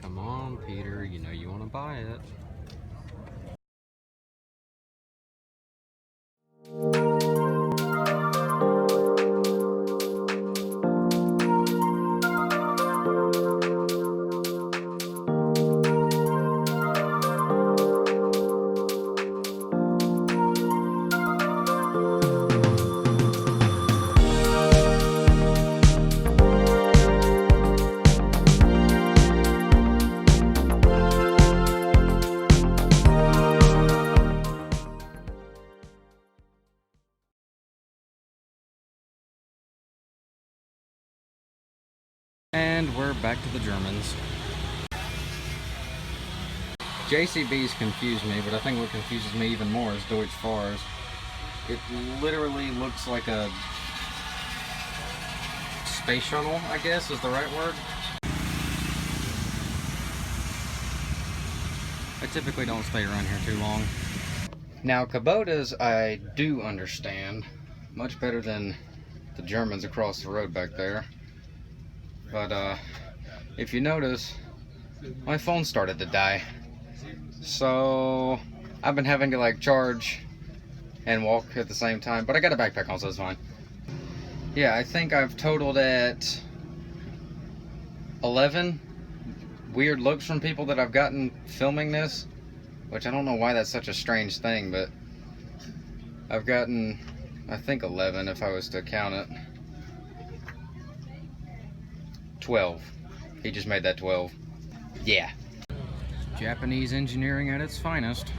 Come on, Peter, you know you want to buy it. And we're back to the Germans. JCBs confuse me, but I think what confuses me even more is Deutsch Fahrs. It literally looks like a space shuttle, I guess is the right word. I typically don't stay around here too long. Now, Kubotas I do understand much better than the Germans across the road back there. But if you notice, my phone started to die. So I've been having to like charge and walk at the same time, but I got a backpack on, so it's fine. Yeah, I think I've totaled at 11 weird looks from people that I've gotten filming this, which I don't know why that's such a strange thing, but I've gotten, I think 11 if I was to count it. 12. He just made that 12. Yeah. Japanese engineering at its finest.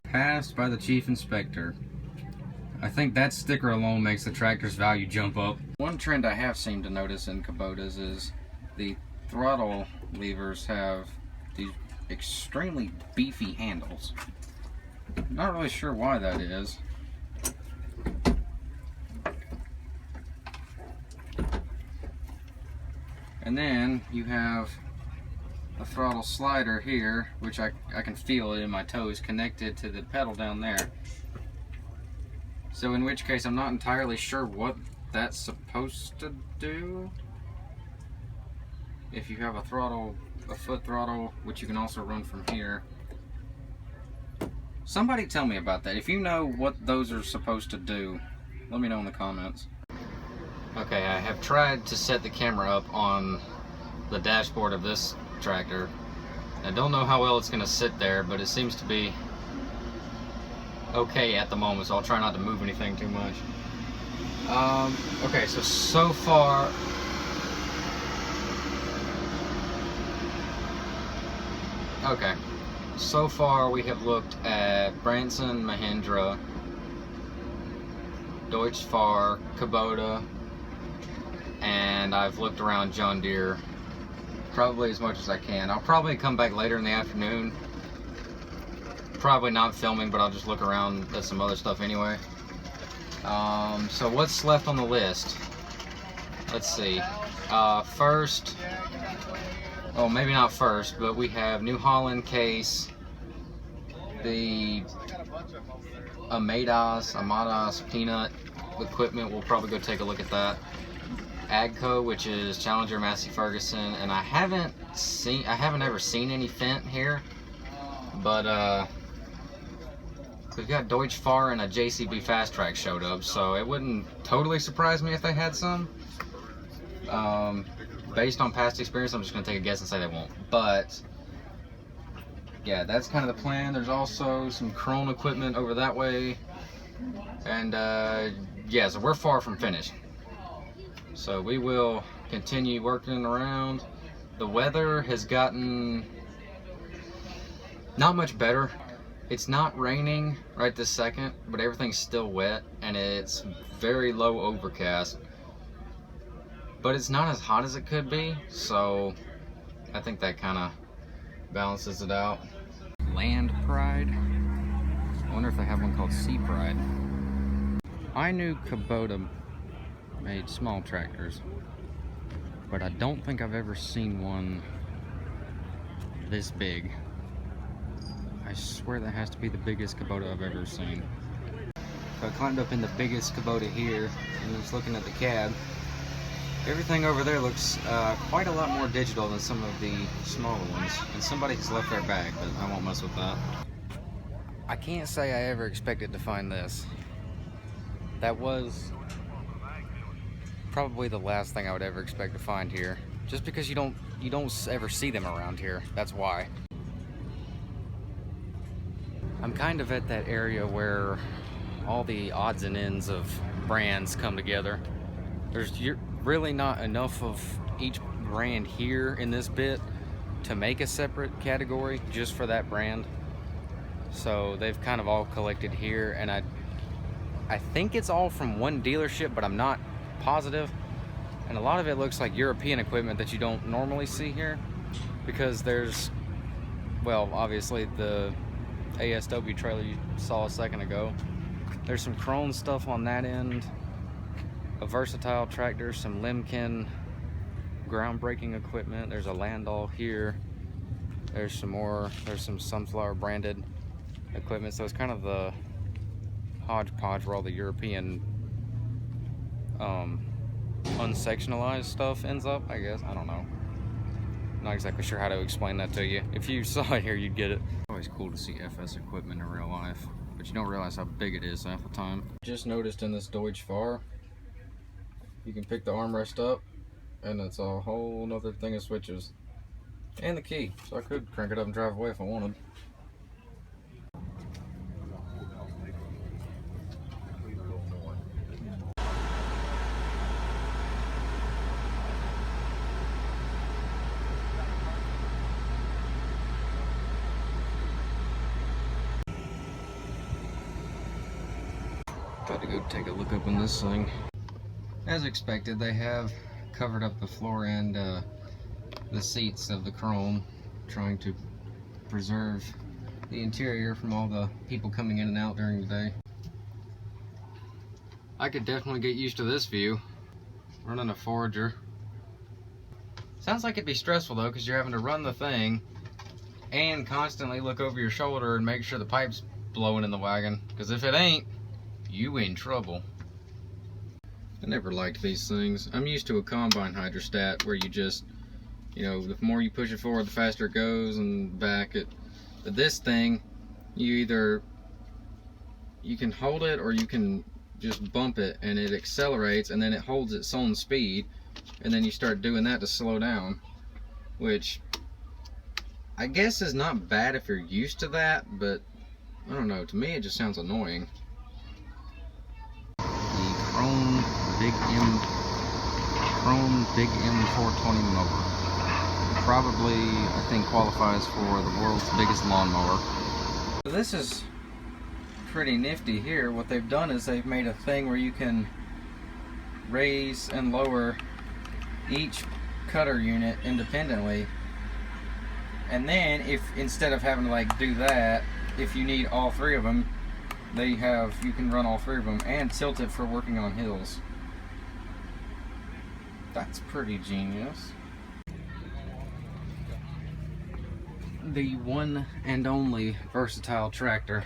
Passed by the chief inspector. I think that sticker alone makes the tractor's value jump up. One trend I have seemed to notice in Kubotas is the throttle levers have these extremely beefy handles. Not really sure why that is. And then you have a throttle slider here, which I can feel it in my toes, connected to the pedal down there. So in which case I'm not entirely sure what that's supposed to do. If you have a foot throttle, which you can also run from here. Somebody tell me about that. If you know what those are supposed to do, let me know in the comments. Okay, I have tried to set the camera up on the dashboard of this tractor. I don't know how well it's going to sit there, but it seems to be okay at the moment, so I'll try not to move anything too much. Okay, so far we have looked at Branson, Mahindra, Deutsch Fahr, Kubota, and I've looked around John Deere probably as much as I can. I'll probably come back later in the afternoon, probably not filming, but I'll just look around at some other stuff anyway. So what's left on the list? Let's see. First, oh, maybe not first, but we have New Holland case, the Amadas peanut equipment. We'll probably go take a look at that. Agco, which is Challenger, Massey Ferguson, and I haven't ever seen any Fendt here, but we've got Deutsch Fahr and a JCB Fast Track showed up, so it wouldn't totally surprise me if they had some. Based on past experience, I'm just gonna take a guess and say they won't, but yeah, that's kind of the plan. There's also some Krone equipment over that way, and yeah, so we're far from finished. So we will continue working around. The weather has gotten not much better. It's not raining right this second, but everything's still wet and it's very low overcast. But it's not as hot as it could be, so I think that kind of balances it out. Land Pride. I wonder if they have one called Sea Pride. I knew Kubota made small tractors, but I don't think I've ever seen one this big. I swear that has to be the biggest Kubota I've ever seen. So I climbed up in the biggest Kubota here and was looking at the cab. Everything over there looks quite a lot more digital than some of the smaller ones. And somebody has left their bag, but I won't mess with that. I can't say I ever expected to find this. That was probably the last thing I would ever expect to find here. Just because you don't ever see them around here. That's why. I'm kind of at that area where all the odds and ends of brands come together. There's really not enough of each brand here in this bit to make a separate category just for that brand. So they've kind of all collected here, and I think it's all from one dealership, but I'm not positive. And a lot of it looks like European equipment that you don't normally see here, because there's, well, obviously the ASW trailer you saw a second ago. There's some Krone stuff on that end, a versatile tractor, some Lemken groundbreaking equipment. There's a Landau here. There's some Sunflower branded equipment. So it's kind of the hodgepodge where all the European unsectionalized stuff ends up, I guess. I don't know. Not exactly sure how to explain that to you. If you saw it here, you'd get it. Always cool to see FS equipment in real life, but you don't realize how big it is half the time. Just noticed in this Deutsch Fahr, you can pick the armrest up, and it's a whole nother thing of switches. And the key, so I could crank it up and drive away if I wanted. Got to go take a look up on this thing. As expected, they have covered up the floor and the seats of the Krone, trying to preserve the interior from all the people coming in and out during the day. I could definitely get used to this view, running a Forager. Sounds like it'd be stressful though, because you're having to run the thing and constantly look over your shoulder and make sure the pipe's blowing in the wagon, because if it ain't, you in trouble. I never liked these things. I'm used to a combine hydrostat where you just, you know, the more you push it forward, the faster it goes and back it. But this thing, you can hold it or you can just bump it and it accelerates, and then it holds its own speed, and then you start doing that to slow down, which I guess is not bad if you're used to that, but I don't know, to me it just sounds annoying. Krone Big M 420 mower. Probably, I think, qualifies for the world's biggest lawnmower. So this is pretty nifty here. What they've done is they've made a thing where you can raise and lower each cutter unit independently. And then, if instead of having to like do that, if you need all three of them, you can run all three of them and tilt it for working on hills. That's pretty genius. The one and only versatile tractor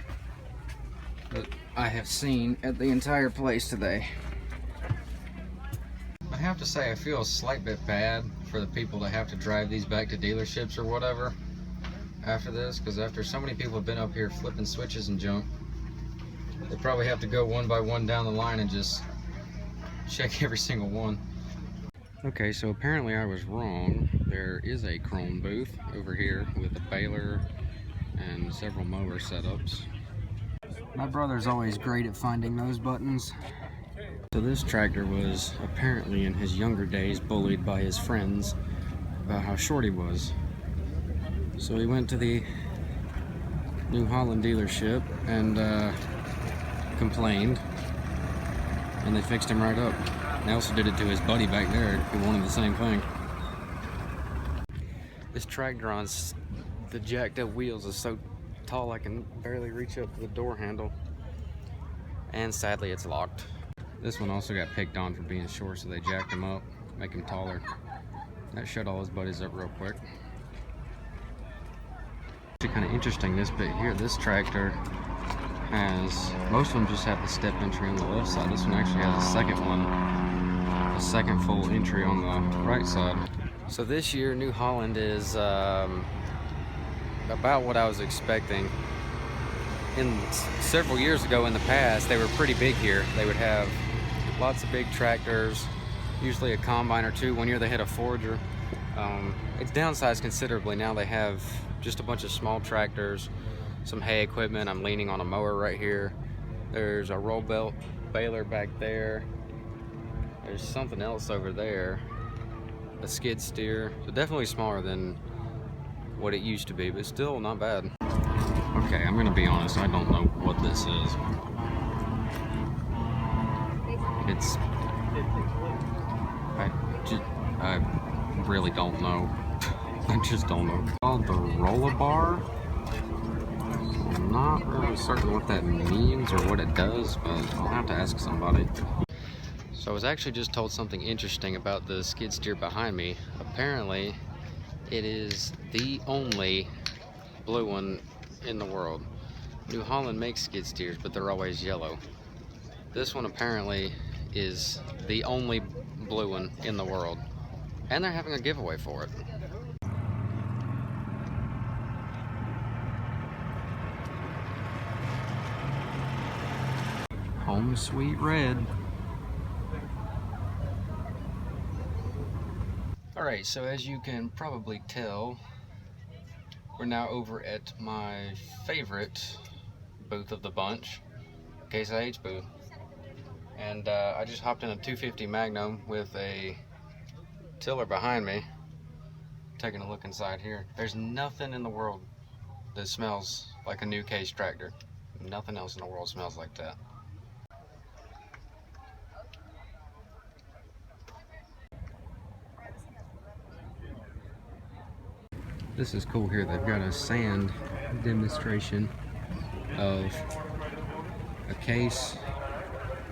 that I have seen at the entire place today. I have to say, I feel a slight bit bad for the people that have to drive these back to dealerships or whatever after this, because after so many people have been up here flipping switches and junk, they probably have to go one by one down the line and just check every single one. Okay, so apparently I was wrong. There is a Krone booth over here with a baler and several mower setups. My brother's always great at finding those buttons. So this tractor was apparently in his younger days bullied by his friends about how short he was. So he went to the New Holland dealership and complained, and they fixed him right up. They also did it to his buddy back there who wanted the same thing. This tractor on the jacked up wheels is so tall I can barely reach up to the door handle, and sadly it's locked. This one also got picked on for being short, so they jacked him up, make him taller. That shut all his buddies up real quick. Actually kind of interesting, this bit here, this tractor most of them just have the step entry on the left side. This one actually has a second one a second full entry on the right side. So this year, New Holland is about what I was expecting. Several years ago in the past, they were pretty big here. They would have lots of big tractors, usually a combine or two. One year they had a forager. It's downsized considerably. Now they have just a bunch of small tractors, some hay equipment. I'm leaning on a mower right here. There's a roll belt baler back there. There's something else over there, a skid steer. So definitely smaller than what it used to be, but still not bad. Okay, I'm gonna be honest, I don't know what this is. I really don't know. I just don't know. It's called the roller bar. I'm not really certain what that means or what it does, but I'll have to ask somebody. So I was actually just told something interesting about the skid steer behind me. Apparently, it is the only blue one in the world. New Holland makes skid steers, but they're always yellow. This one apparently is the only blue one in the world. And they're having a giveaway for it. Home Sweet Red. Alright, so as you can probably tell, we're now over at my favorite booth of the bunch, Case IH booth. And I just hopped in a 250 Magnum with a tiller behind me. Taking a look inside here. There's nothing in the world that smells like a new Case tractor. Nothing else in the world smells like that. This is cool here. They've got a sand demonstration of a Case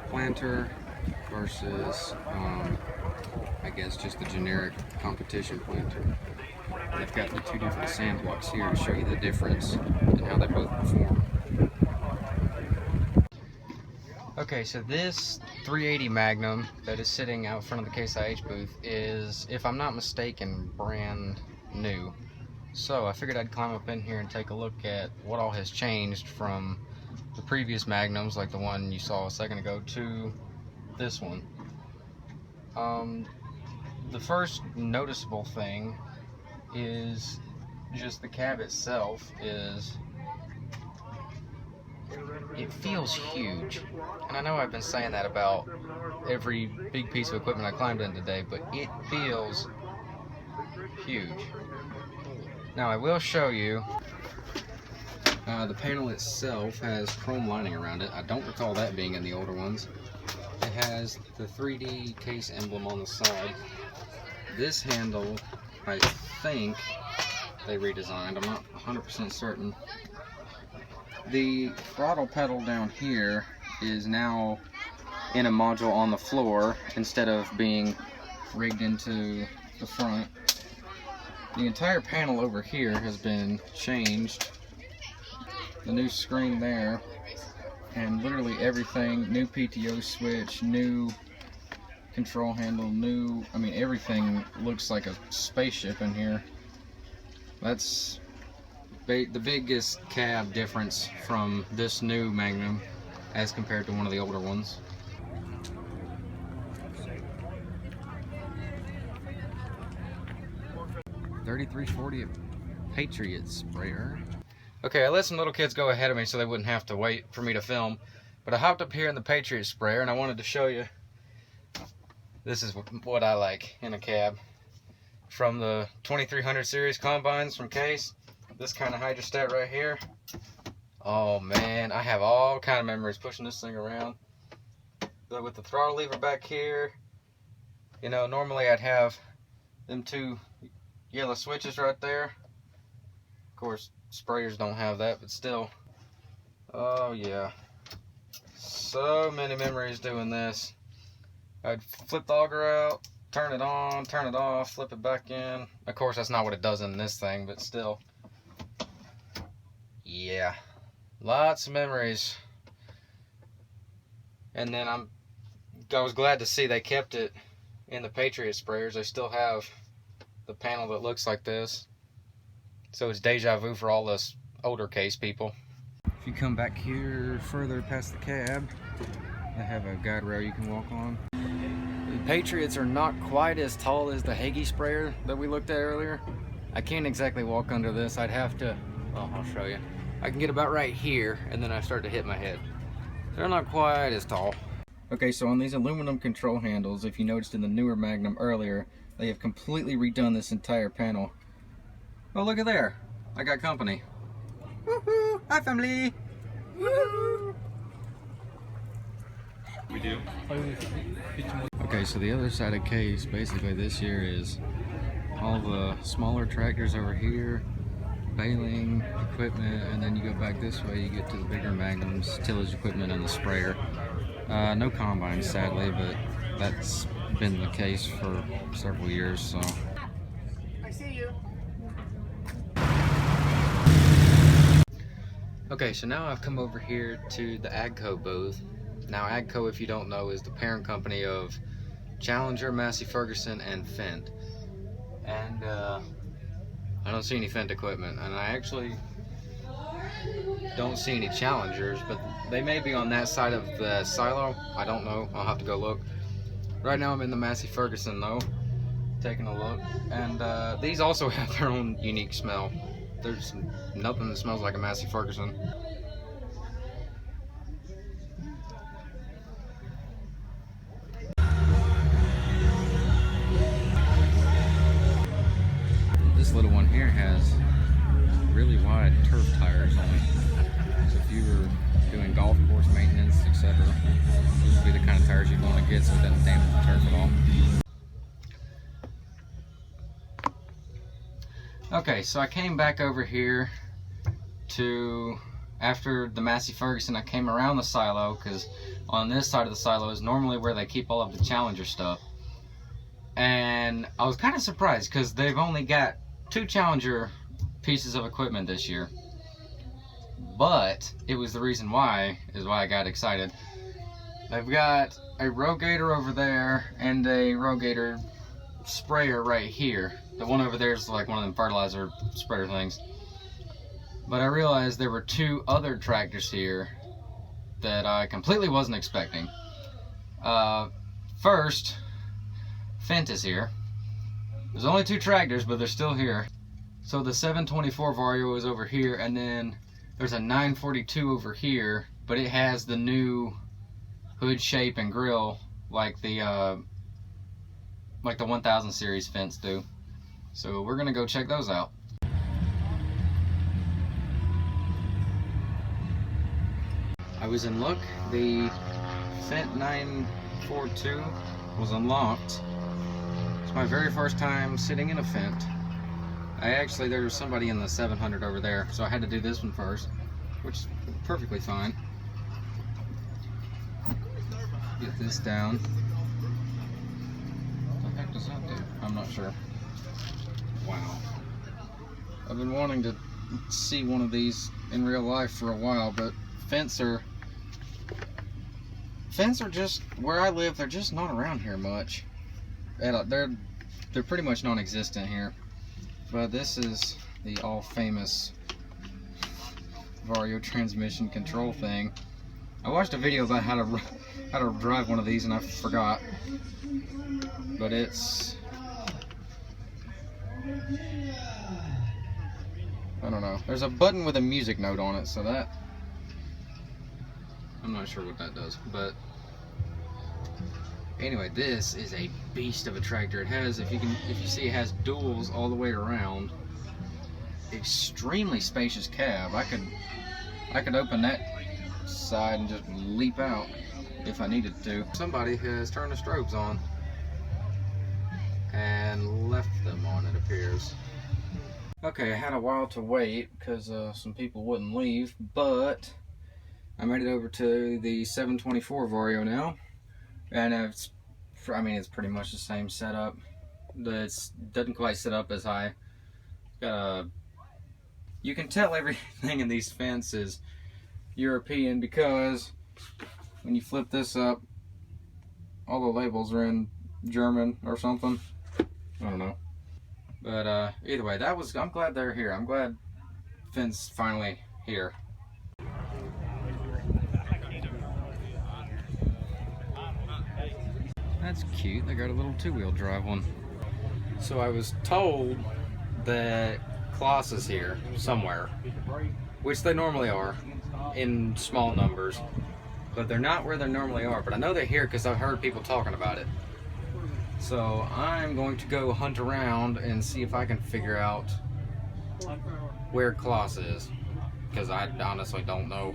planter versus I guess just the generic competition planter. They've got the two different sand blocks here to show you the difference and how they both perform. Okay, so this 380 Magnum that is sitting out front of the Case IH booth is, if I'm not mistaken, brand new. So I figured I'd climb up in here and take a look at what all has changed from the previous Magnums, like the one you saw a second ago, to this one. The first noticeable thing is just the cab itself. It feels huge. And I know I've been saying that about every big piece of equipment I climbed in today, but it feels huge. Now I will show you, the panel itself has chrome lining around it. I don't recall that being in the older ones. It has the 3D Case emblem on the side. This handle, I think they redesigned. I'm not 100% certain. The throttle pedal down here is now in a module on the floor instead of being rigged into the front. The entire panel over here has been changed. The new screen there, and literally everything, new PTO switch, new control handle, I mean everything looks like a spaceship in here. That's the biggest cab difference from this new Magnum as compared to one of the older ones. $33.40 Patriot sprayer. Okay, I let some little kids go ahead of me so they wouldn't have to wait for me to film, but I hopped up here in the Patriot sprayer and I wanted to show you. This is what I like in a cab. From the 2300 series combines from Case, this kind of hydrostat right here. Oh man, I have all kind of memories pushing this thing around. But with the throttle lever back here, you know, normally I'd have them two yellow switches right there. Of course, sprayers don't have that, but still. Oh yeah. So many memories doing this. I'd flip the auger out, turn it on, turn it off, flip it back in. Of course, that's not what it does in this thing, but still. Yeah. Lots of memories. And then I was glad to see they kept it in the Patriot sprayers, they still have the panel that looks like this. So it's deja vu for all us older case people. If you come back here further past the cab, they have a guide rail you can walk on. The Patriots are not quite as tall as the Hagee sprayer that we looked at earlier. I can't exactly walk under this. I'd have to, well, I'll show you. I can get about right here, and then I start to hit my head. They're not quite as tall. Okay, so on these aluminum control handles, if you noticed in the newer Magnum earlier, they have completely redone this entire panel. Oh, look at there. I got company. Woohoo! Hi, family! Woohoo! We do. Okay, so the other side of case, basically this year is all the smaller tractors over here, baling equipment, and then you go back this way, you get to the bigger Magnums, tillage equipment, and the sprayer. No combines, sadly, but that's been the case for several years, so. I see you. Okay, so now I've come over here to the AGCO booth. Now AGCO, if you don't know, is the parent company of Challenger, Massey Ferguson, and Fendt. And I don't see any Fendt equipment, and I actually don't see any Challengers, but they may be on that side of the silo. I don't know, I'll have to go look. Right now I'm in the Massey Ferguson though, taking a look, and these also have their own unique smell. There's nothing that smells like a Massey Ferguson. This little one here has really wide turf tires on it. So if you were doing golf course maintenance, etc., these would be the kind of tires you'd want to get so it doesn't damage the turf at all. Okay, so I came back over here to, after the Massey Ferguson, I came around the silo, because on this side of the silo is normally where they keep all of the Challenger stuff. And I was kind of surprised, because they've only got 2 Challenger pieces of equipment this year. But it was the reason why, is why I got excited. They've got a Rogator over there and a Rogator sprayer right here. The one over there is like one of them fertilizer sprayer things. But I realized there were 2 other tractors here that I completely wasn't expecting. First, Fendt is here. There's only 2 tractors, but they're still here. So the 724 Vario is over here, and then there's a 942 over here, but it has the new hood shape and grill like the 1000 series Fendts do. So we're gonna go check those out. I was in luck. The Fendt 942 was unlocked. It's my very first time sitting in a Fendt. There was somebody in the 700 over there, so I had to do this one first, which is perfectly fine. Get this down. What the heck does that do? I'm not sure. Wow. I've been wanting to see one of these in real life for a while, but Fendts are just, where I live, they're just not around here much. They're pretty much non-existent here. But this is the all-famous Vario transmission control thing. I watched a video about how to drive one of these and I forgot. But it's, I don't know. There's a button with a music note on it, so that, I'm not sure what that does, but anyway, this is a beast of a tractor. It has, if you see, it has duals all the way around. Extremely spacious cab. I could open that side and just leap out if I needed to. Somebody has turned the strobes on and left them on, it appears. Okay, I had a while to wait because some people wouldn't leave, but I made it over to the 724 Vario now. And it's pretty much the same setup. It doesn't quite sit up as high. You can tell everything in these Fendts is European because when you flip this up, all the labels are in German or something. I don't know. But either way, I'm glad they're here. I'm glad Finn's finally here. That's cute. They got a little two-wheel drive one. So I was told that Klaus is here somewhere, which they normally are in small numbers, but they're not where they normally are. But I know they're here because I've heard people talking about it. So I'm going to go hunt around and see if I can figure out where Klaus is, because I honestly don't know.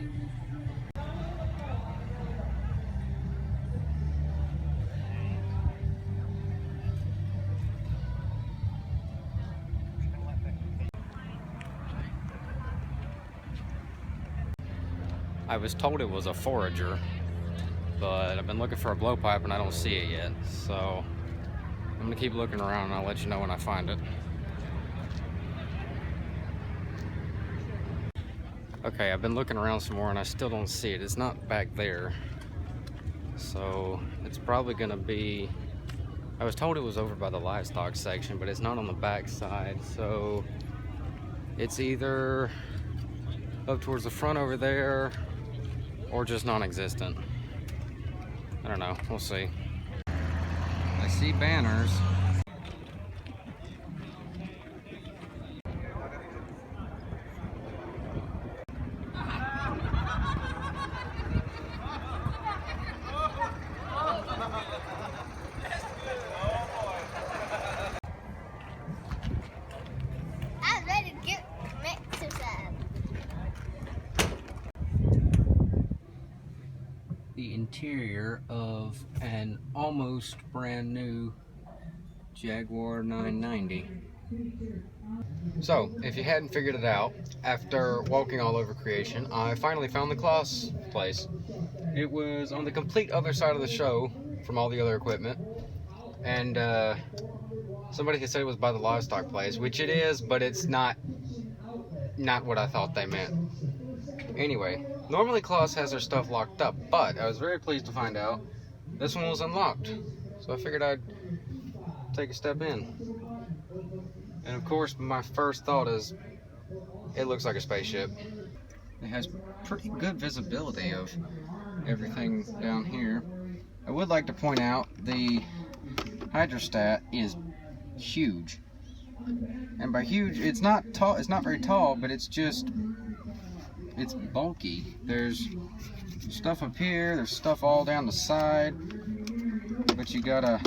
I was told it was a forager, but I've been looking for a blowpipe and I don't see it yet. So I'm gonna keep looking around and I'll let you know when I find it. Okay, I've been looking around some more and I still don't see it. It's not back there. So it's probably gonna be, I was told it was over by the livestock section, but it's not on the back side. So it's either up towards the front over there or just non-existent. I don't know, we'll see. I see banners. I'm ready to get exercise. The interior of an almost brand new Jaguar 990. So, if you hadn't figured it out, after walking all over creation, I finally found the Klaus place. It was on the complete other side of the show from all the other equipment, and somebody had said it was by the livestock place, which it is, but it's not what I thought they meant. Anyway, normally Klaus has their stuff locked up, but I was very pleased to find out this one was unlocked. So I figured I'd take a step in. And of course, my first thought is, it looks like a spaceship. It has pretty good visibility of everything down here. I would like to point out the hydrostat is huge. And by huge, it's not tall, it's not very tall, but it's bulky. There's stuff up here, there's stuff all down the side, but you gotta,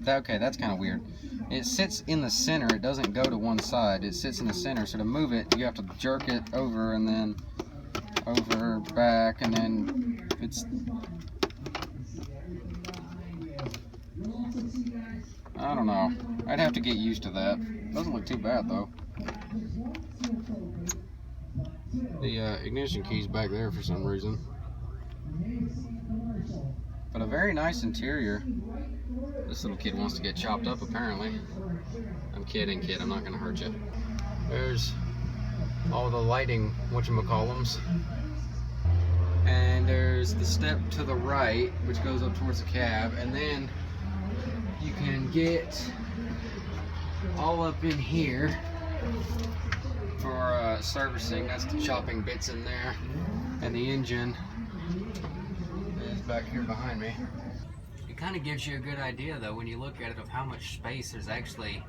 okay, that's kind of weird. It sits in the center, it doesn't go to one side, it sits in the center, so to move it, you have to jerk it over and then over, back, and then it's, I don't know, I'd have to get used to that. Doesn't look too bad though. The ignition key's back there for some reason. But a very nice interior. This little kid wants to get chopped up apparently. I'm kidding, kid, I'm not gonna hurt you. There's all the lighting, whatchamacallums. And there's the step to the right, which goes up towards the cab, and then you can get all up in here for servicing. That's the chopping bits in there, and the engine is back here behind me. It kind of gives you a good idea though when you look at it of how much space there's actually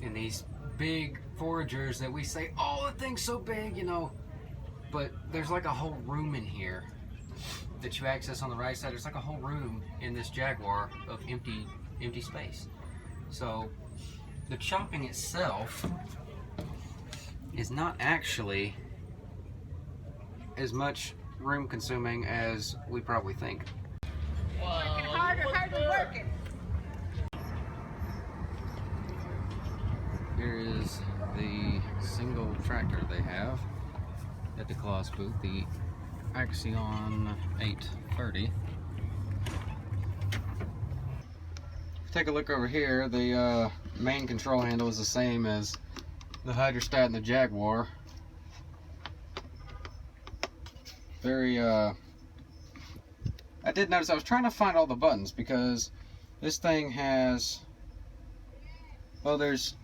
in these big foragers that we say, oh, the thing's so big, you know, but there's like a whole room in here that you access on the right side. There's like a whole room in this Jaguar of empty space. So the chopping itself is not actually as much room consuming as we probably think. Working harder working. Here is the single tractor they have at the Klaus booth, the Axion 830. Take a look over here. The main control handle is the same as the hydrostat and the Jaguar. Very I did notice I was trying to find all the buttons because this thing has, well, there's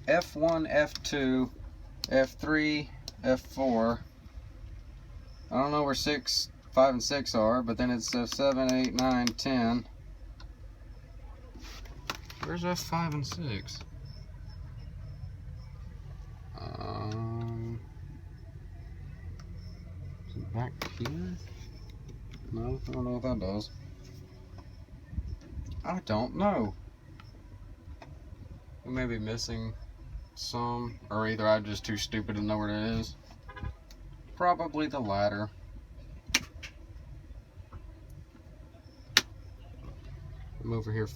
F1, F2, F3, F4. I don't know where 6, 5, and 6 are, but then it's F7, 8, 9, 10. Where's F5 and 6? Is it back here? No, I don't know what that does. I don't know. We may be missing some, or either I'm just too stupid to know where it is. Probably the latter. I'm over here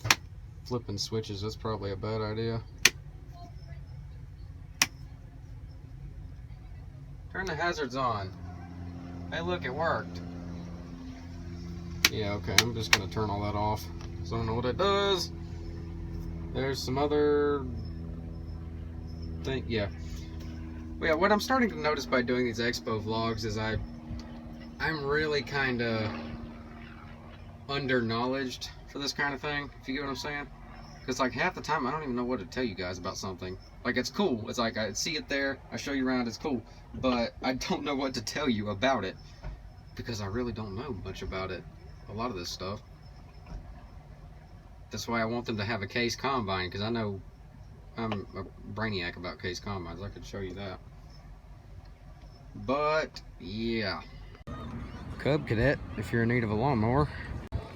flipping switches. That's probably a bad idea. Turn the hazards on. Hey, look, it worked. Yeah, okay, I'm just gonna turn all that off. So I don't know what it does. There's some other thing, yeah. Well, yeah, what I'm starting to notice by doing these Expo vlogs is I'm really kind of under-knowledged for this kind of thing, if you get what I'm saying. Because like half the time I don't even know what to tell you guys about something. Like, it's cool, it's like I see it there, I show you around, it's cool, but I don't know what to tell you about it because I really don't know much about it, a lot of this stuff. That's why I want them to have a case combine, because I know I'm a brainiac about case combines. I could show you that. But yeah, Cub Cadet, if you're in need of a lawnmower.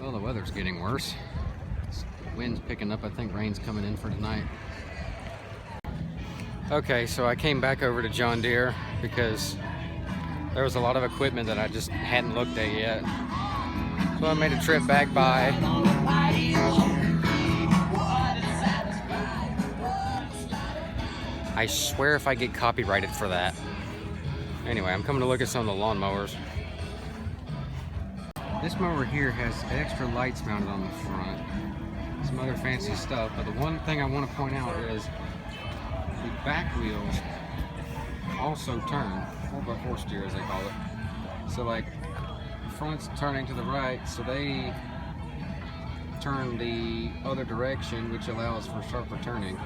Well, the weather's getting worse. The wind's picking up. I think rain's coming in for tonight. Okay, so I came back over to John Deere because there was a lot of equipment that I just hadn't looked at yet. So I made a trip back by. I swear if I get copyrighted for that. Anyway, I'm coming to look at some of the lawnmowers. This mower here has extra lights mounted on the front. Some other fancy stuff, but the one thing I want to point out is the back wheels also turn, 4x4 steer as they call it. So like, the front's turning to the right, so they turn the other direction, which allows for sharper turning.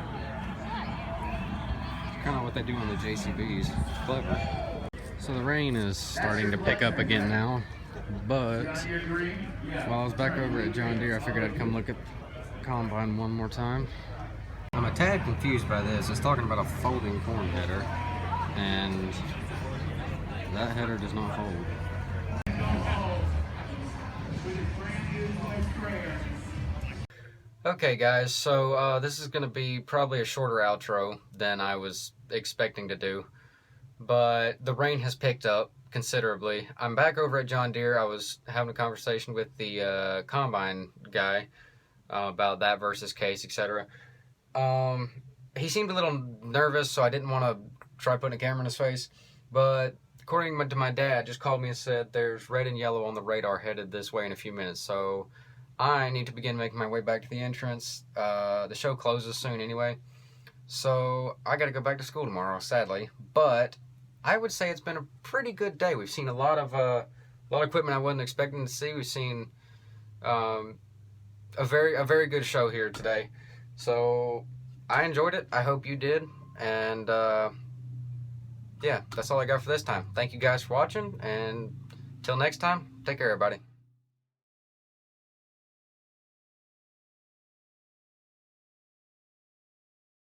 Kind of what they do on the JCBs. It's clever. So the rain is starting to pick up again now, but while I was back over at John Deere, I figured I'd come look at the combine one more time. I'm a tad confused by this. It's talking about a folding corn header, and that header does not fold. Okay guys, so this is going to be probably a shorter outro than I was expecting to do, but the rain has picked up considerably. I'm back over at John Deere. I was having a conversation with the combine guy about that versus case, etc. He seemed a little nervous, so I didn't want to try putting a camera in his face, but according to my dad, just called me and said there's red and yellow on the radar headed this way in a few minutes, so I need to begin making my way back to the entrance. The show closes soon anyway, so I gotta go back to school tomorrow, sadly. But I would say it's been a pretty good day. We've seen a lot of equipment I wasn't expecting to see. We've seen a very good show here today. So I enjoyed it. I hope you did. And yeah, that's all I got for this time. Thank you guys for watching, and till next time, take care, everybody.